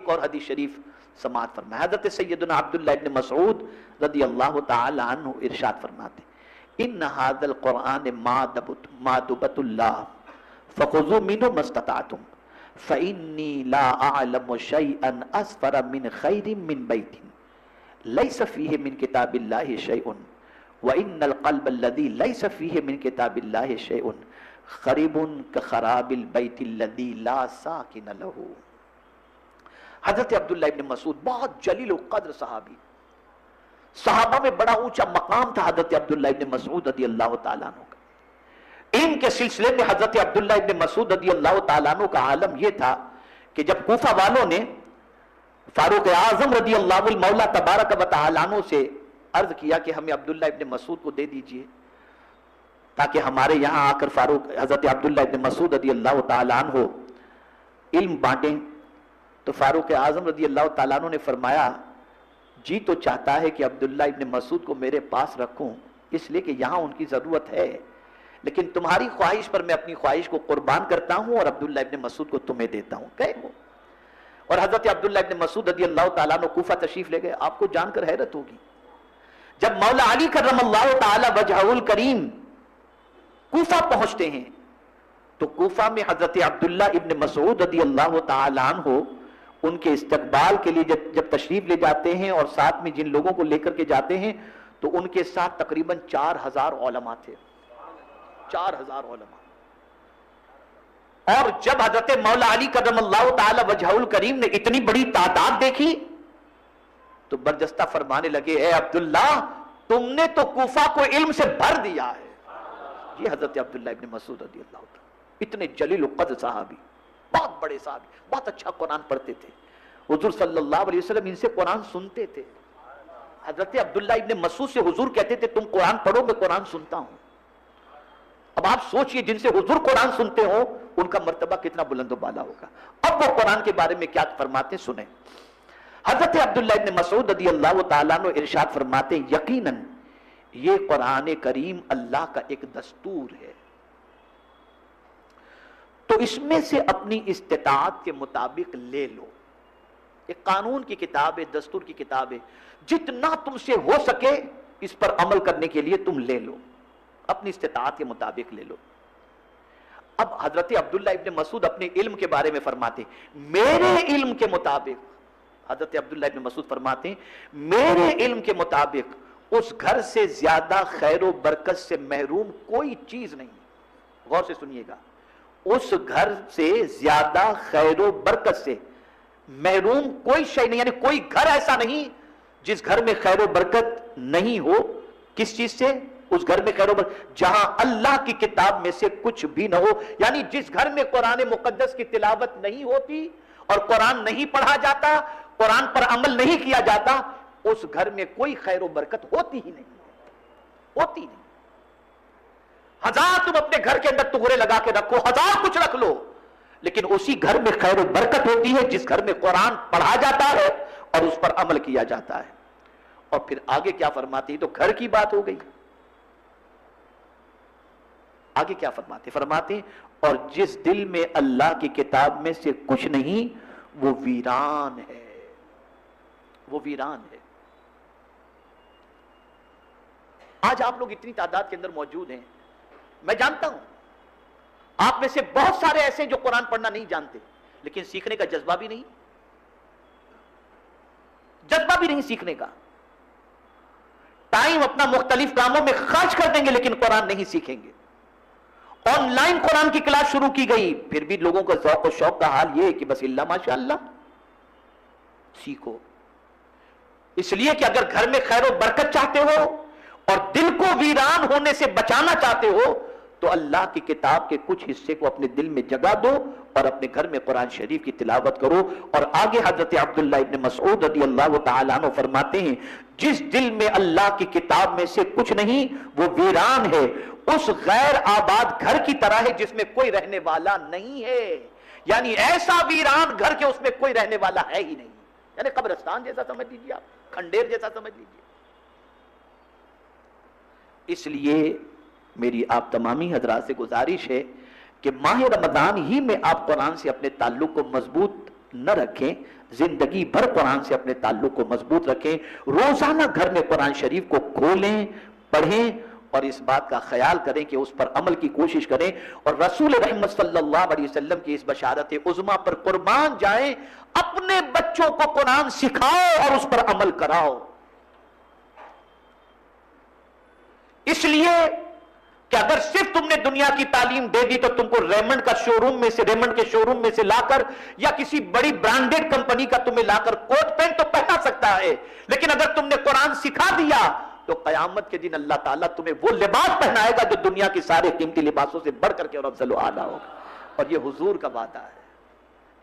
ایک اور حدیث شریف سماعت فرمائے. حضرت سیدنا عبداللہ ابن مسعود رضی اللہ تعالی عنہ ارشاد فرماتے ان ھذا القرآن مادبۃ اللہ فخذوا منه ما استطعتم فإني لا أعلم شيئا أسفر من خير من بيت ليس فيه من كتاب الله شيء وإن القلب الذي ليس فيه من كتاب الله شيء خريب كخراب البيت الذي لا ساكن له. حضرت عبداللہ ابن مسعود بہت جلیل القدر صحابی، صحابہ میں بڑا اونچا مقام تھا حضرت عبداللہ ابن مسعود رضی اللہ تعالیٰ عنہ کا. علم کے سلسلے میں حضرت عبداللہ ابن مسعود رضی اللہ تعالیٰ عنہ کا عالم یہ تھا کہ جب کوفہ والوں نے فاروق اعظم رضی اللہ المولا تبارک و تعالیٰ عنہ سے عرض کیا کہ ہمیں عبداللہ ابن مسعود کو دے دیجئے تاکہ ہمارے یہاں آ کر حضرت عبداللہ ابن مسعود رضی اللہ تعالیٰ عنہ علم بانٹیں، تو فاروق اعظم رضی اللہ تعالیٰ عنہ نے فرمایا جی تو چاہتا ہے کہ عبداللہ ابن مسعود کو میرے پاس رکھوں اس لیے کہ یہاں ان کی ضرورت ہے، لیکن تمہاری خواہش پر میں اپنی خواہش کو قربان کرتا ہوں اور عبداللہ ابن مسعود کو تمہیں دیتا ہوں. کہے وہ اور حضرت عبداللہ ابن مسعود رضی اللہ تعالیٰ عنہ کوفہ تشریف لے گئے. آپ کو جان کر حیرت ہوگی جب مولا علی کرم اللہ تعالی وجہہ الکریم کوفہ پہنچتے ہیں تو کوفہ میں حضرت عبداللہ ابن مسعود رضی اللہ تعالیٰ عنہ ان کے استقبال کے لیے جب تشریف لے جاتے ہیں اور ساتھ میں جن لوگوں کو لے کر کے جاتے ہیں تو ان کے ساتھ تقریباً 4000 علماء تھے. 4000 علماء. اور جب حضرت مولا علی کرم اللہ تعالی وجہہ الکریم نے اتنی بڑی تعداد دیکھی تو برجستہ فرمانے لگے اے عبداللہ تم نے تو کوفہ کو علم سے بھر دیا ہے. یہ حضرت عبداللہ ابن مسعود رضی اللہ تعالی اتنے جلیل القدر صحابی، بہت بڑے صحابی، بہت اچھا قرآن پڑھتے تھے. حضور صلی اللہ علیہ وسلم ان سے قرآن سنتے تھے. حضرت عبداللہ ابن مسعود سے حضور کہتے تھے تم قرآن پڑھو میں قرآن سنتا ہوں. اب آپ سوچئے جن سے حضور قرآن سنتے ہو ان کا مرتبہ کتنا بلند و بالا ہوگا. اب وہ قرآن کے بارے میں کیا فرماتے سنیں. حضرت عبداللہ ابن مسعود رضی اللہ تعالیٰ عنہ ارشاد فرماتے یقیناً یہ قرآن کریم اللہ کا ایک دستور ہے تو اس میں سے اپنی استطاعت کے مطابق لے لو. ایک قانون کی کتاب ہے، دستور کی کتاب ہے، جتنا تم سے ہو سکے اس پر عمل کرنے کے لیے تم لے لو، اپنی استطاعت کے مطابق لے لو. اب حضرت عبداللہ ابن مسعود اپنے علم کے بارے میں فرماتے میرے علم کے مطابق، حضرت عبداللہ ابن مسعود فرماتے میرے علم کے مطابق اس گھر سے زیادہ خیر و برکت سے محروم کوئی چیز نہیں. غور سے سنیے گا، اس گھر سے زیادہ خیر و برکت سے محروم کوئی شے نہیں، یعنی کوئی گھر ایسا نہیں جس گھر میں خیر و برکت نہیں ہو. کس چیز سے؟ اس گھر میں خیر و برکت جہاں اللہ کی کتاب میں سے کچھ بھی نہ ہو. یعنی جس گھر میں قرآن مقدس کی تلاوت نہیں ہوتی اور قرآن نہیں پڑھا جاتا، قرآن پر عمل نہیں کیا جاتا، اس گھر میں کوئی خیر و برکت ہوتی ہی نہیں، ہوتی نہیں. ہزار تم اپنے گھر کے اندر تغرے لگا کے رکھو، ہزار کچھ رکھ لو، لیکن اسی گھر میں خیر و برکت ہوتی ہے جس گھر میں قرآن پڑھا جاتا ہے اور اس پر عمل کیا جاتا ہے. اور پھر آگے کیا فرماتی؟ تو گھر کی بات ہو گئی. آگے کیا فرماتے؟ فرماتے اور جس دل میں اللہ کی کتاب میں سے کچھ نہیں وہ ویران ہے، وہ ویران ہے. آج آپ لوگ اتنی تعداد کے اندر موجود ہیں، میں جانتا ہوں آپ میں سے بہت سارے ایسے جو قرآن پڑھنا نہیں جانتے لیکن سیکھنے کا جذبہ بھی نہیں، جذبہ بھی نہیں سیکھنے کا. ٹائم اپنا مختلف کاموں میں خرچ کر دیں گے لیکن قرآن نہیں سیکھیں گے. آن لائن قرآن کی کلاس شروع کی گئی، پھر بھی لوگوں کا ذوق و شوق کا حال یہ ہے کہ بس اللہ ماشاء اللہ سیکھو. اس لیے کہ اگر گھر میں خیر و برکت چاہتے ہو اور دل کو ویران ہونے سے بچانا چاہتے ہو تو اللہ کی کتاب کے کچھ حصے کو اپنے دل میں جگہ دو اور اپنے گھر میں قرآن شریف کی تلاوت کرو. اور آگے حضرت عبداللہ ابن مسعود رضی اللہ تعالیٰ عنہ فرماتے ہیں جس دل میں اللہ کی کتاب میں سے کچھ نہیں وہ ویران ہے، اس غیر آباد گھر کی طرح ہے جس میں کوئی رہنے والا نہیں ہے. یعنی ایسا ویران گھر کے اس میں کوئی رہنے والا ہے ہی نہیں، یعنی قبرستان جیسا سمجھ لیجیے، آپ کھنڈیر جیسا سمجھ لیجیے. اس لیے میری آپ تمامی حضرات سے گزارش ہے کہ ماہ رمضان ہی میں آپ قرآن سے اپنے تعلق کو مضبوط نہ رکھیں، زندگی بھر قرآن سے اپنے تعلق کو مضبوط رکھیں، روزانہ گھر میں قرآن شریف کو کھولیں، پڑھیں اور اس بات کا خیال کریں کہ اس پر عمل کی کوشش کریں، اور رسول رحمت صلی اللہ علیہ وسلم کی اس بشارت عظمیٰ پر قربان جائیں، اپنے بچوں کو قرآن سکھاؤ اور اس پر عمل کراؤ۔ اس لیے کہ اگر صرف تم نے دنیا کی تعلیم دے دی تو تم کو ریمنڈ کے شو روم میں سے لا کر یا کسی بڑی برانڈڈ کمپنی کا تمہیں لا کر کوٹ پینٹ تو پہنا سکتا ہے، لیکن اگر تم نے قرآن سکھا دیا تو قیامت کے دن اللہ تعالیٰ تمہیں وہ لباس پہنائے گا جو دنیا کی سارے قیمتی لباسوں سے بڑھ کر کے اور افضل و اعلیٰ ہوگا، اور یہ حضور کا وعدہ ہے۔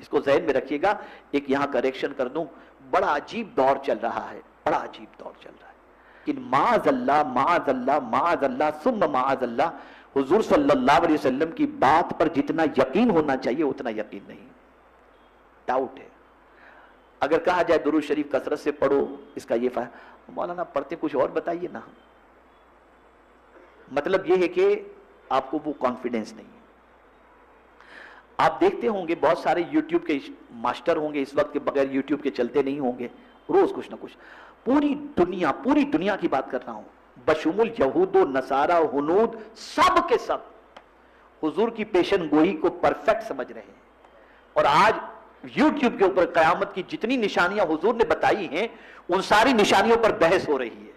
اس کو ذہن میں رکھیے گا۔ ایک یہاں کریکشن کر دوں، بڑا عجیب دور چل رہا ہے، بڑا عجیب دور چل رہا ہے، لیکن معاذ اللہ معاذ اللہ معاذ اللہ ثم معاذ اللہ، حضور صلی اللہ علیہ وسلم کی بات پر جتنا یقین ہونا چاہیے اتنا یقین نہیں، ڈاؤٹ ہے۔ اگر کہا جائے درود شریف کثرت سے پڑھو، اس کا یہ فائدہ، مولانا پڑھتے کچھ اور بتائیے نا، مطلب یہ ہے کہ آپ کو وہ کانفیڈنس نہیں ہے۔ آپ دیکھتے ہوں گے بہت سارے یوٹیوب کے ماسٹر ہوں گے اس وقت کے بغیر یوٹیوب کے چلتے نہیں ہوں گے، روز کچھ نہ کچھ، پوری دنیا کی بات کر رہا ہوں، بشمول یہود و نصارہ ہنود، سب کے سب حضور کی پیشن گوئی کو پرفیکٹ سمجھ رہے ہیں، اور آج یوٹیوب کے اوپر قیامت کی جتنی نشانیاں حضور نے بتائی ہیں ان ساری نشانیوں پر بحث ہو رہی ہے۔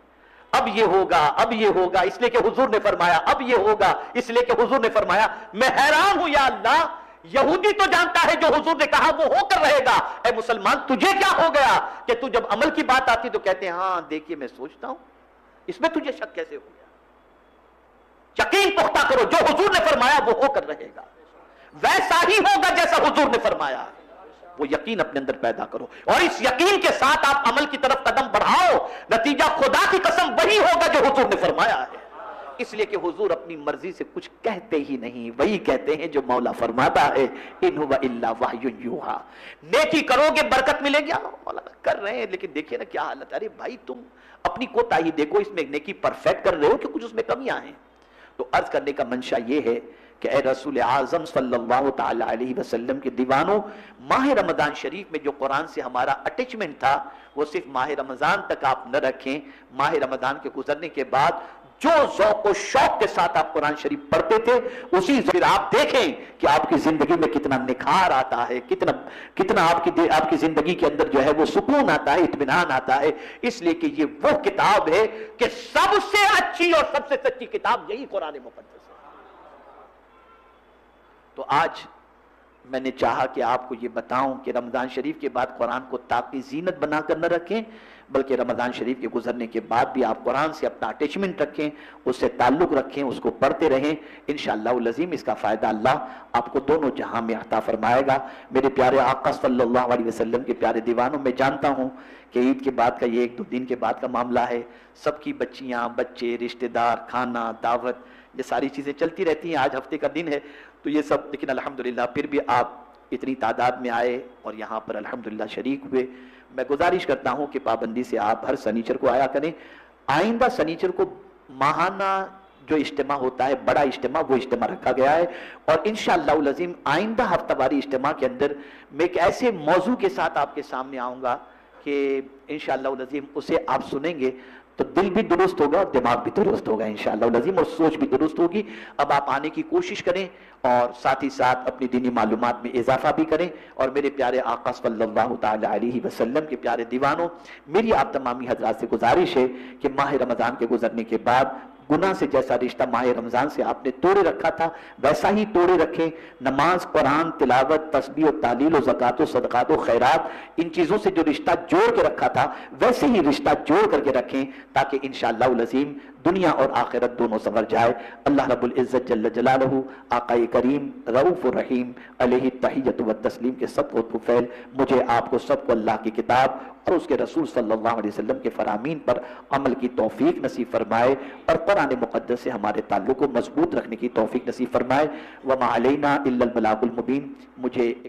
اب یہ ہوگا، اب یہ ہوگا، اس لیے کہ حضور نے فرمایا، اب یہ ہوگا اس لیے کہ حضور نے فرمایا۔ میں حیران ہوں یا اللہ، یہودی تو جانتا ہے جو حضور نے کہا وہ ہو کر رہے گا، اے مسلمان تجھے کیا ہو گیا کہ تو جب عمل کی بات آتی تو کہتے ہیں ہاں دیکھیے میں سوچتا ہوں، اس میں تجھے شک کیسے ہو گیا؟ یقین پختہ کرو، جو حضور نے فرمایا وہ ہو کر رہے گا، ویسا ہی ہوگا جیسا حضور نے فرمایا، وہ یقین اپنے اندر پیدا کرو، اور اس یقین کے ساتھ آپ عمل کی طرف قدم بڑھاؤ، نتیجہ خدا کی قسم وہی ہوگا جو حضور نے فرمایا ہے۔ اس لیے کہ حضور اپنی مرضی سے کچھ کہتے ہی نہیں، وہی کہتے ہیں جو مولا فرماتا ہے، ان هو الا وحی یوحی۔ نیکی کرو گے برکت ملے گی، مولانا کر رہے ہیں لیکن دیکھیے نا کیا حالت، ارے بھائی تم اپنی کوتاہی دیکھو، اس میں نیکی پرفیکٹ کر رہے ہو کہ کچھ اس میں کمیاں ہیں۔ تو عرض کرنے کا منشا یہ ہے کہ اے رسول اعظم صلی اللہ تعالی علیہ وسلم کے دیوانوں، ماہ رمضان شریف میں جو قرآن سے ہمارا اٹیچمنٹ تھا وہ صرف ماہ رمضان تک آپ نہ رکھیں، ماہ رمضان کے گزرنے کے بعد جو ذوق و شوق کے ساتھ آپ قرآن شریف پڑھتے تھے اسی پھر آپ دیکھیں کہ آپ کی زندگی میں کتنا نکھار آتا ہے، کتنا آپ کی زندگی کے اندر جو ہے وہ سکون آتا ہے، اطمینان آتا ہے۔ اس لیے کہ یہ وہ کتاب ہے کہ سب سے اچھی اور سب سے سچی کتاب یہی قرآن مقدس ہے۔ تو آج میں نے چاہا کہ آپ کو یہ بتاؤں کہ رمضان شریف کے بعد قرآن کو طاقی زینت بنا کر نہ رکھیں، بلکہ رمضان شریف کے گزرنے کے بعد بھی آپ قرآن سے اپنا اٹیچمنٹ رکھیں، اس سے تعلق رکھیں، اس کو پڑھتے رہیں، انشاءاللہ العظیم اس کا فائدہ اللہ آپ کو دونوں جہاں میں عطا فرمائے گا۔ میرے پیارے آقا صلی اللہ علیہ وسلم کے پیارے دیوانوں، میں جانتا ہوں کہ عید کے بعد کا یہ 1-2 دن کے بعد کا معاملہ ہے، سب کی بچیاں، بچے، رشتہ دار، کھانا، دعوت، یہ ساری چیزیں چلتی رہتی ہیں، آج ہفتے کا دن ہے تو یہ سب، لیکن الحمدللہ پھر بھی آپ اتنی تعداد میں آئے اور یہاں پر الحمدللہ شریک ہوئے۔ میں گزارش کرتا ہوں کہ پابندی سے آپ ہر سنیچر کو آیا کریں، آئندہ سنیچر کو ماہانہ جو اجتماع ہوتا ہے، بڑا اجتماع، وہ اجتماع رکھا گیا ہے، اور انشاءاللہ العظیم آئندہ ہفتہ واری اجتماع کے اندر میں ایک ایسے موضوع کے ساتھ آپ کے سامنے آؤں گا کہ انشاءاللہ العظیم اسے آپ سنیں گے تو دل بھی درست ہوگا اور دماغ بھی درست ہوگا انشاءاللہ العظیم، اور سوچ بھی درست ہوگی۔ اب آپ آنے کی کوشش کریں اور ساتھ ہی ساتھ اپنی دینی معلومات میں اضافہ بھی کریں، اور میرے پیارے آقا صلی اللہ تعالی علیہ وسلم کے پیارے دیوانوں، میری آپ تمامی حضرات سے گزارش ہے کہ ماہ رمضان کے گزرنے کے بعد گناہ سے جیسا رشتہ ماہ رمضان سے آپ نے توڑے رکھا تھا ویسا ہی توڑے رکھیں، نماز، قرآن، تلاوت، تسبیح و تعلیل و زکوٰۃ و صدقات و خیرات، ان چیزوں سے جو رشتہ جوڑ کے رکھا تھا ویسے ہی رشتہ جوڑ کر کے رکھیں تاکہ انشاءاللہ العظیم دنیا اور آخرت دونوں سنور جائے۔ اللہ رب العزت جل جلالہ، آقا کریم رؤوف الرحیم علیہ التحیۃ والتسلیم کے صدق و طفیل مجھے آپ کو سب کو اللہ کی کتاب اور اس کے رسول صلی اللہ علیہ وسلم کے فرامین پر عمل کی توفیق نصیب فرمائے، اور قرآن مقدس سے ہمارے تعلق کو مضبوط رکھنے کی توفیق نصیب فرمائے۔ وما علینا الا البلاغ المبین۔ مجھے